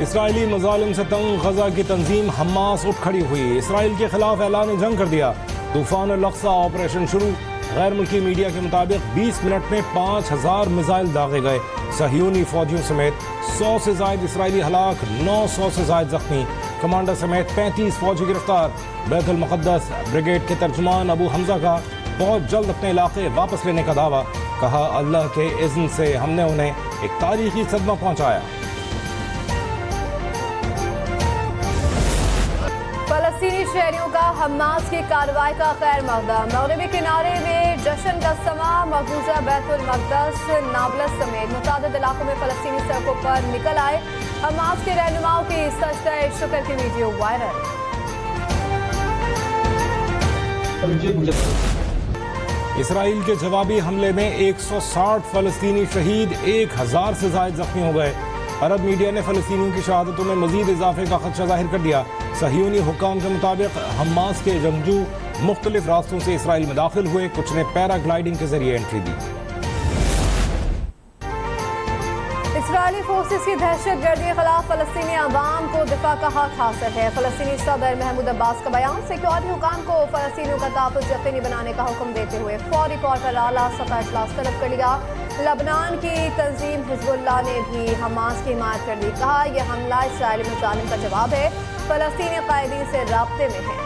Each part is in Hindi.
इसराइली मजालिम से तंग गजा की तंजीम हमास उठ खड़ी हुई। इसराइल के खिलाफ ऐलान जंग कर दिया। तूफान अल-अक्सा ऑपरेशन शुरू। गैर मुल्की मीडिया के मुताबिक 20 मिनट में 5000 मिसाइल दागे गए। सहयूनी फौजियों समेत 100 से ज्यादा इसराइली हलाक, 900 से ज्यादा जख्मी। कमांडर समेत 35 फौजी गिरफ्तार। बैतुल मुक़द्दस ब्रिगेड के तर्जुमान अबू हमजा का बहुत जल्द अपने इलाके वापस लेने का दावा। कहा, अल्लाह के इज़्न से हमने उन्हें एक तारीखी सदमा पहुंचाया। फलस्तीनी शहरियों का हमास की कार्रवाई का खैर मकदम। मगरबी किनारे में जश्न का समा। मकबूजा बैतुल मुक़द्दस, नाबलस समेत मुतादिद इलाकों में फलस्तीनी सड़कों पर निकल आए। हमास के रहनुमाओं की सजदा शुक्र की वीडियो वायरल। इसराइल के जवाबी हमले में 160 फलस्तीनी शहीद, 1000 से ज्यादा जख्मी हो गए। अरब मीडिया ने फलस्तीनियों की शहादतों में मजीद इजाफे का खदशा जाहिर कर दिया। सहयूनी हुक्काम के मुताबिक हमास के जंगजू मुख्तलिफ रास्तों से इसराइल में दाखिल हुए। कुछ ने पैराग्लाइडिंग के जरिए एंट्री दी। इसराइली फोर्सेस की दहशत गर्दी के खिलाफ फलस्तीनी अवाम को दिफा का हक हासिल है। फलस्तीनी सदर महमूद अब्बास का बयान। सिक्योरिटी हुकाम को फलस्तीनियों का तहफ़्फ़ुज़ यकीनी बनाने का हुक्म देते हुए फौरी तौर पर आला सतह इजलास तलब कर लिया। लबनान की तंजीम हिज़्बुल्लाह ने भी हमास की हिमायत कर दी। कहा, यह हमला इसराइली मुजालिम का जवाब है। फलस्तीनी कायदीन से राब्ते में है।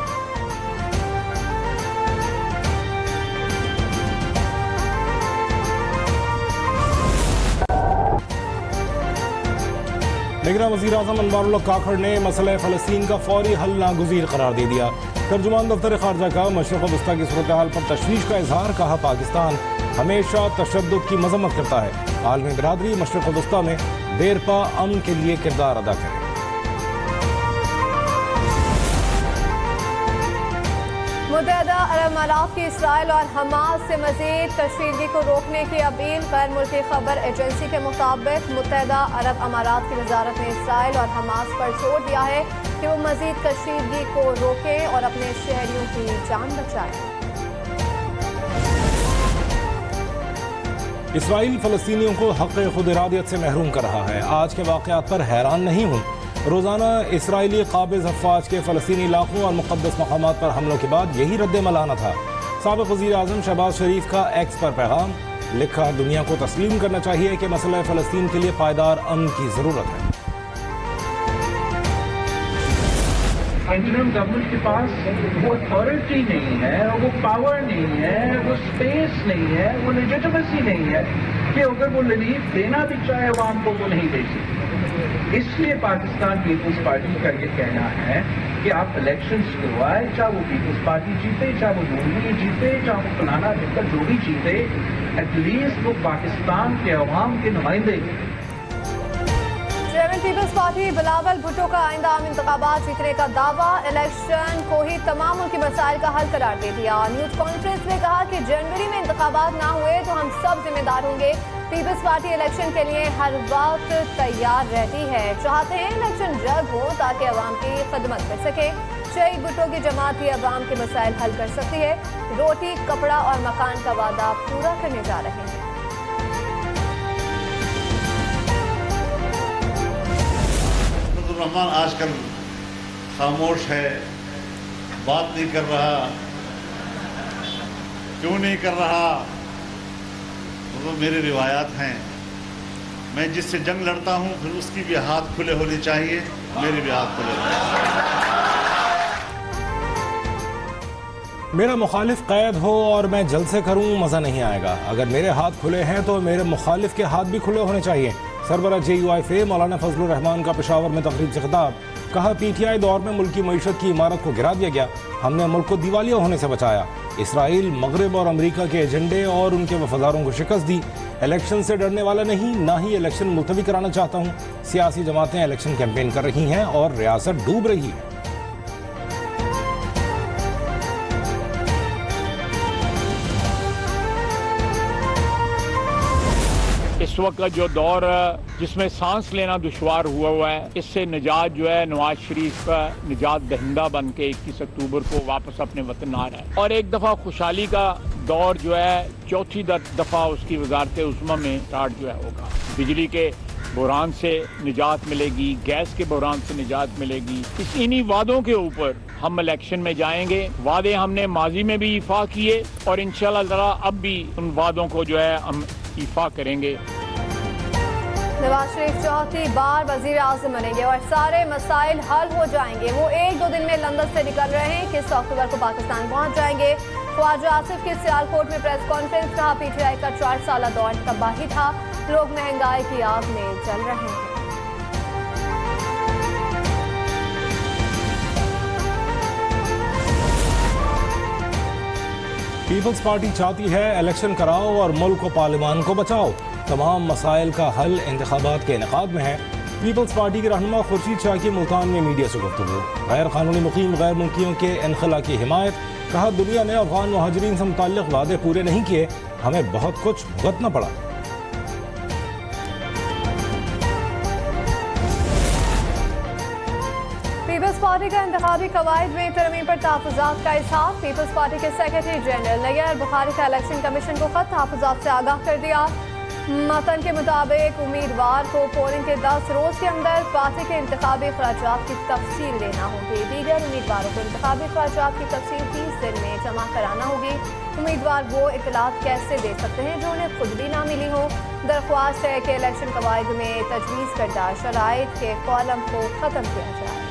निगरान वज़ीर आज़म अनवारुल्लाह काखड़ ने मसला फ़लस्तीन का फौरी हल नागुज़ीर करार दे दिया। तर्जुमान दफ्तर ख़ारजा का मशरिक़ वस्ता की सूरत हाल पर तशवीश का इजहार। कहा, पाकिस्तान हमेशा तशद्दुद की मज़म्मत करता है। आलमी बिरादरी मशरिक़ वस्ता में देरपा अमन के लिए किरदार अदा करे। मुत्तहिदा अरब अमारात की इसराइल और हमास से मजीद कशीदगी को रोकने की अपील। गैर मुल्की खबर एजेंसी के मुताबिक मुत्तहिदा अरब अमारात की वजारत ने इसराइल और हमास पर जोर दिया है कि वो मजीद कशीदगी को रोकें और अपने शहरियों की जान बचाएं। इसराइल फ़लस्तीनियों को हक़ खुद इरादियत से महरूम कर रहा है। आज के वाक़यात पर हैरान नहीं हूँ। रोज़ाना इसराइली काबिज़ अफ़वाज के फ़लस्तीनी इलाकों और मुक़द्दस मक़ामात पर हमलों के बाद यही रद्द-ए-अमल आना था। साबिक़ वज़ीर आज़म शहबाज शरीफ का एक्स पर पैगाम लिखा, दुनिया को तस्लीम करना चाहिए कि मसला फ़लस्तीन के लिए पायदार अमन की ज़रूरत है। इंडियन गवर्नमेंट के पास वो अथॉरिटी नहीं है, वो पावर नहीं है, वो स्पेस नहीं है, वो लेजिटिमेसी नहीं है कि अगर वो रिलीफ देना भी चाहे अवाम को वो नहीं दे सकती। इसलिए पाकिस्तान पीपुल्स पार्टी का ये कहना है कि आप इलेक्शंस करवाए, चाहे वो पीपुल्स पार्टी जीते, चाहे वो नूनी जीते, चाहे वो फलाना जीता, जो भी जीते, एटलीस्ट वो पाकिस्तान के अवाम के नुमाइंदे। चेयरमैन पीपल्स पार्टी बिलावल भुट्टो का आइंदा आम इंतखाबात जीतने का दावा। इलेक्शन को ही तमाम उनके मसाइल का हल करार दे दिया। न्यूज कॉन्फ्रेंस में कहा कि जनवरी में इंतखाबात ना हुए तो हम सब जिम्मेदार होंगे। पीपल्स पार्टी इलेक्शन के लिए हर वक्त तैयार रहती है। चाहते हैं इलेक्शन जल्द हो ताकि अवाम की खिदमत कर सके। शहीद भुट्टो की जमात ही अवाम के मसाइल हल कर सकती है। रोटी, कपड़ा और मकान का वादा पूरा करने जा रहे हैं। रहमान आजकल खामोश है, बात नहीं कर रहा। क्यों नहीं कर रहा? तो मेरी रिवायात हैं। मैं जिससे जंग लड़ता हूं फिर उसकी भी हाथ खुले होने चाहिए, मेरे भी हाथ खुले होने चाहिए। मेरा मुखालिफ कैद हो और मैं जलसे करूं, मज़ा नहीं आएगा। अगर मेरे हाथ खुले हैं तो मेरे मुखालिफ के हाथ भी खुले होने चाहिए। सरबरा JUIF मौलाना फजलुर रहमान का पेशावर में तकरीब से खिताब। कहा, PTI दौर में मुल्क की मईशत की इमारत को गिरा दिया गया। हमने मुल्क को दिवालिया होने से बचाया। इसराइल, मगरब और अमरीका के एजेंडे और उनके वफादारों को शिकस्त दी। इलेक्शन से डरने वाला नहीं, ना ही इलेक्शन मुलतवी कराना चाहता हूँ। सियासी जमातें इलेक्शन कैंपेन कर रही हैं और रियासत डूब रही है। इस वक्त जो दौर जिसमें सांस लेना दुश्वार हुआ है, इससे निजात जो है नवाज शरीफ का निजात दहिंदा बन के 21 अक्टूबर को वापस अपने वतन आ रहा है। और एक दफ़ा खुशहाली का दौर जो है चौथी दफ़ा उसकी वजारत उस्मा में स्टार्ट जो है होगा। बिजली के बुहरान से निजात मिलेगी, गैस के बुहरान से निजात मिलेगी। इन्हीं वादों के ऊपर हम इलेक्शन में जाएंगे। वादे हमने माजी में भी इफा किए और इंशाअल्लाह ताला अब भी उन वादों को जो है हम इफा करेंगे। नवाज शरीफ चौथी बार वजीर आजम बनेंगे और सारे मसाइल हल हो जाएंगे। वो 1-2 दिन में लंदन से निकल रहे हैं, 21 अक्टूबर को पाकिस्तान पहुंच जाएंगे। ख्वाजा आसिफ की सियालकोट में प्रेस कॉन्फ्रेंस, कहा पीटीआई का 4 साल दौर तबाही था, लोग महंगाई की आग में जल रहे हैं। पीपल्स पार्टी चाहती है इलेक्शन कराओ और मुल्क व पार्लियामान को बचाओ। तमाम मसाइल का हल इंतखाबात के इनेकाद में है। पीपल्स पार्टी के रहनुमा खुर्शीद शाह की मुल्तान में मीडिया से गुफ्तगू। गैर कानूनी मुकीम गैर मुल्कियों के इनखला की हिमायत, कहा दुनिया ने अफगान मुहाजिरीन से मुताल्लिक वादे पूरे नहीं किए, हमें बहुत कुछ भुगतना पड़ा। पीपल्स पार्टी का इंतखाबी कवायद में तरमीम पर तहफ़्फ़ुज़ात का इज़हार। पीपल्स पार्टी के सेक्रेटरी जनरल नैयर बुखारी का इलेक्शन कमीशन को खत तहफ़्फ़ुज़ात से आगाह कर दिया। मतन के मुताबिक उम्मीदवार को पोलिंग के 10 रोज के अंदर पार्टी के इंतखाबी अखराजात की तफसील देना होगी। दीगर उम्मीदवारों को इंतखाबी अखराजात की तफसील 30 दिन में जमा कराना होगी। उम्मीदवार वो इतलात कैसे दे सकते हैं जो उन्हें खुद भी ना मिली हो। दरख्वास्त है कि इलेक्शन कवायद में तजवीज़ करदा शराइत के कॉलम को ख़त्म किया जाए।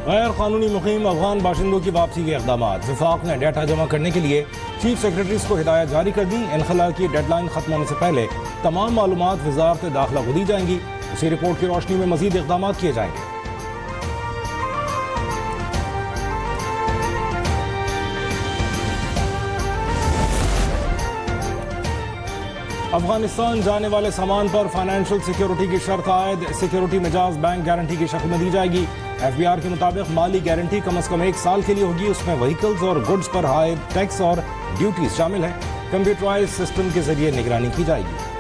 गैर कानूनी मुकीम अफगान बाशिंदों की वापसी के इक़दाम। वफाक ने डाटा जमा करने के लिए चीफ सेक्रेटरीज को हिदायत जारी कर दी। इनखला की डेडलाइन खत्म होने से पहले तमाम मालूमात वजारत दाखिला को दी जाएंगी। उसी रिपोर्ट की रोशनी में मजीद इक़दाम किए जाएंगे। अफगानिस्तान जाने वाले सामान पर फाइनेंशियल सिक्योरिटी की शर्त आयद। सिक्योरिटी मिजाज बैंक गारंटी की शक्ल में दी जाएगी। एफबीआर के मुताबिक माली गारंटी कम से कम 1 साल के लिए होगी। उसमें व्हीकल्स और गुड्स पर आयद टैक्स और ड्यूटीज शामिल है। कंप्यूटराइज सिस्टम के जरिए निगरानी की जाएगी।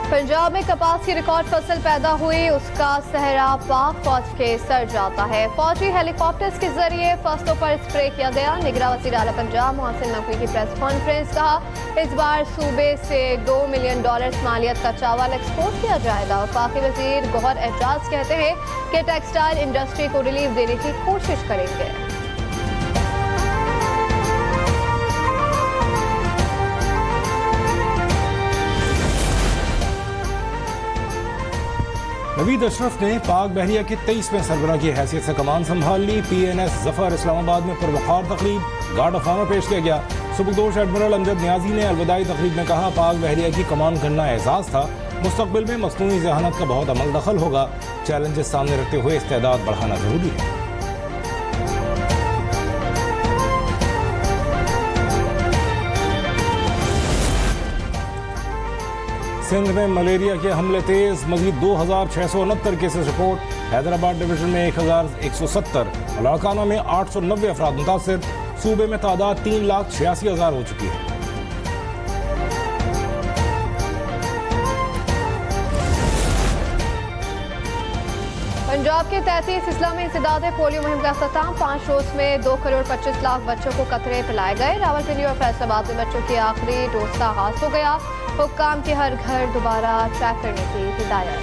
पंजाब में कपास की रिकॉर्ड फसल पैदा हुई, उसका सहरा पाक फौज के सर जाता है। फौजी हेलीकॉप्टर्स के जरिए फसलों पर स्प्रे किया गया। निगरां वज़ीर आला पंजाब मोहसिन नकवी की प्रेस कॉन्फ्रेंस, कहा इस बार सूबे से $2 मिलियन मालियत का चावल एक्सपोर्ट किया जाएगा। वफाकी वजीर गौहर एजाज कहते हैं कि टेक्सटाइल इंडस्ट्री को रिलीफ देने की कोशिश करेंगे। नवीद अशरफ ने पाक बहरिया के 23वें सरबराह की हैसियत से कमान संभाल ली। PNS जफर इस्लामाबाद में पुरवकार तकरीब गार्ड ऑफ ऑनर पेश किया गया। सुबकदोश एडमिरल अमजद नियाजी ने अलविदाई तकरीब में कहा पाक बहरिया की कमान करना एजाज था। मुस्तकबिल में मसनूई ज़हानत का बहुत अमल दखल होगा। चैलेंजेस सामने रखते हुए इस्तेदाद बढ़ाना जरूरी है। सिंध में मलेरिया के हमले तेज, मजीद 2669 केसेस रिपोर्ट। हैदराबाद डिवीजन में 1170, लाड़काना में 890 अफराद मुतासिर। सूबे में तादाद 3,86,000 हो चुकी है। पंजाब के 33 इस्लामी इंसदादे पोलियो मुहिम का अख्ताम। 5 रोज में 2 करोड़ 25 लाख बच्चों को कतरे पिलाए गए। रावलपिंडी और फैसलाबाद में बच्चों की आखिरी डोज का आगाज हो गया। हुक्काम के हर घर दोबारा ट्रैक करने की हिदायत।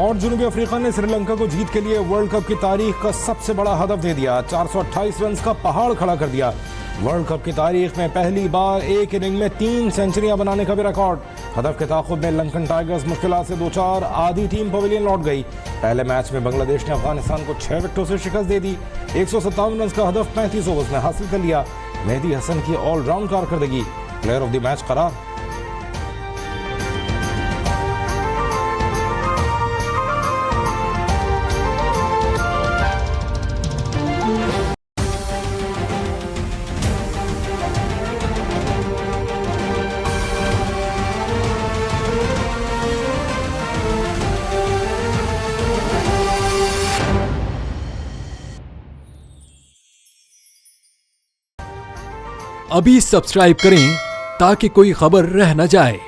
और जनूबी अफ्रीका ने श्रीलंका को जीत के लिए वर्ल्ड कप की तारीख का सबसे बड़ा हदफ दे दिया। 428 रन का पहाड़ खड़ा कर दिया। वर्ल्ड कप की तारीख में पहली बार एक इनिंग में 3 सेंचुरियां बनाने का भी रिकॉर्ड। हदफ के ताक़ुब में लंकन टाइगर्स मुश्किलात से 2-4 आधी टीम पवेलियन लौट गई। पहले मैच में बांग्लादेश ने अफगानिस्तान को 6 विकेटों से शिकस्त दे दी। 157 रन का हदफ 35 ओवर्स में हासिल कर लिया। मेहदी हसन की ऑलराउंड कारकर्दगी प्लेयर ऑफ द मैच करार। अभी सब्सक्राइब करें ताकि कोई खबर रह न जाए।